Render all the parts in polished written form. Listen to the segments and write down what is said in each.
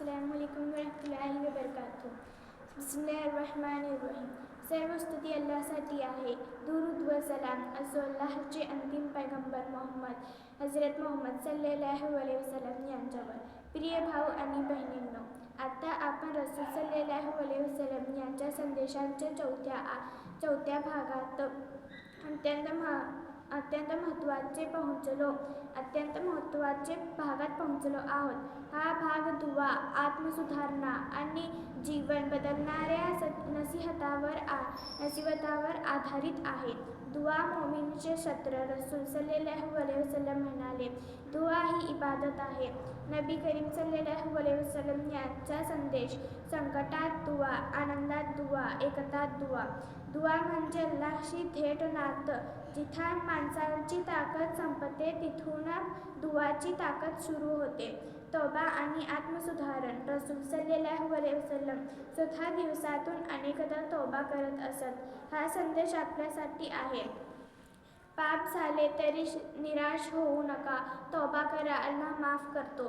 अस्सलामुअलैकुम वरहमतुल्लाहि वबरकातुह. बिस्मिल्लाहिर्रहमानिर्रहीम. सर्व स्तुती अल्लाहसाठी आहे. दुरूद व सलाम असो अल्लाहचे अंतिम पैगंबर हजरत मोहम्मद सल्लल्लाहु अलैहि वसल्लम यांच्यावर. प्रिय भाऊ आणि बहिणींनो, आता आपण रसूल सल्लल्लाहु अलैहि वसल्लम यांच्या संदेशांच्या चौथ्या भागात अत्यंत महत्त्वाचे भागात पोहोचलो आहोत. हा भाग दुआ, आत्मसुधारणा आणि जीवन बदलणाऱ्या नसीहतावर आधारित आहे. दुआ मोमीनचे शस्त्र. रसूल सल्लल्लाहु अलैहि वसल्लम म्हणाले, दुआ ही इबादत आहे. नबी करीम सल्लल्लाहु अलैहि वसल्लम यांचा संदेश. संकटात दुआ, आनंदात दुआ, एकतात दुआ. दुआ म्हणजे अल्लाहशी थेट नातं. जिथं माणसाची ताकद संपते तिथून दुआची ताकद सुरू होते. तौबा आणि आत्मसुधारण. रसूल सल्लल्लाहु अलैहि वसल्लम स्वतः दिवसातून अनेकदा तौबा करत असत. हा संदेश आपल्यासाठी आहे. पाप झाले तरी निराश होऊ नका. तौबा करा, अल्लाह माफ करतो.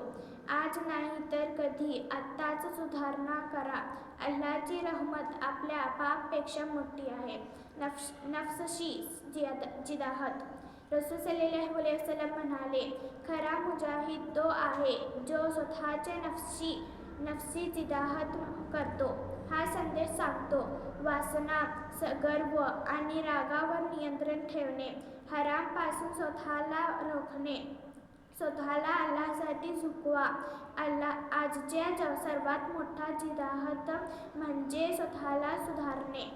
आज नाही तर कधी, आत्ताच सुधारणा करा. अल्लाहची रहमत आपल्या पापापेक्षा मोठी आहे. नफ्सशी जिहाद. रसूल सल्लल्लाहु अलैहि वसल्लम म्हणाले, खरा मुजाहिद तो आहे जो स्वतःच्या नफ्सी जिहाद करतो. हा संदेश सांगतो, वासना, गर्व आणि रागावर नियंत्रण ठेवणे, हरामपासून स्वतःला रोखणे, स्वतःला अल्लाहसाठी झुकवा. आजच्या सर्वात मोठा जिहाद म्हणजे स्वतःला सुधारणे.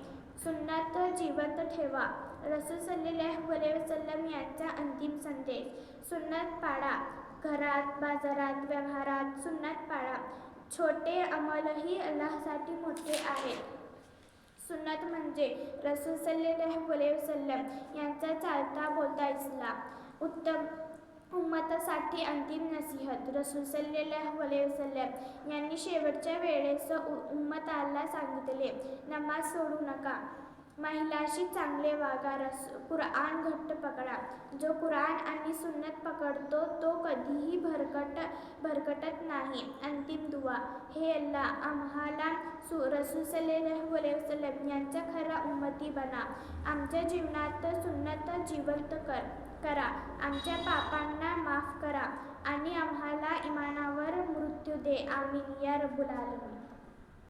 सुन्नत जिवंत ठेवा. रसूल सल्लल्लाहु अलैहि वसल्लम यांचा अंतिम संदेश. सुन्नत पाळा. घरात, बाजारात, व्यवहारात सुन्नत पाळा. छोटे अमलही अल्लाहसाठी मोठे आहेत. सुन्नत म्हणजे रसूल सल्लल्लाहु अलैहि वसल्लम यांचा चालता बोलता इस्लाम. उम्मतासाठी अंतिम नसीहत. रसूल सल्लल्लाहु अलैहि वसल्लम यांनी शेवटच्या वेळेस उम्मताला सांगितले, नमाज सोडू नका. महिलांशी चांगले वागा. कुराण घट्ट पकडा. जो कुराण आणि सुन्नत पकडतो तो कधीही भरकटत नाही. अंतिम दुआ. हे अल्लाह, आम्हाला रसूल सल्लल्लाहु अलैहि वसल्लम यांचा खरा उम्मती बना. आमच्या जीवनात सुन्नत जिवंत करा. आमच्या पापांना माफ करा आणि आम्हाला इमानावर मृत्यू दे. आमीन या रब्बुल आलमीन.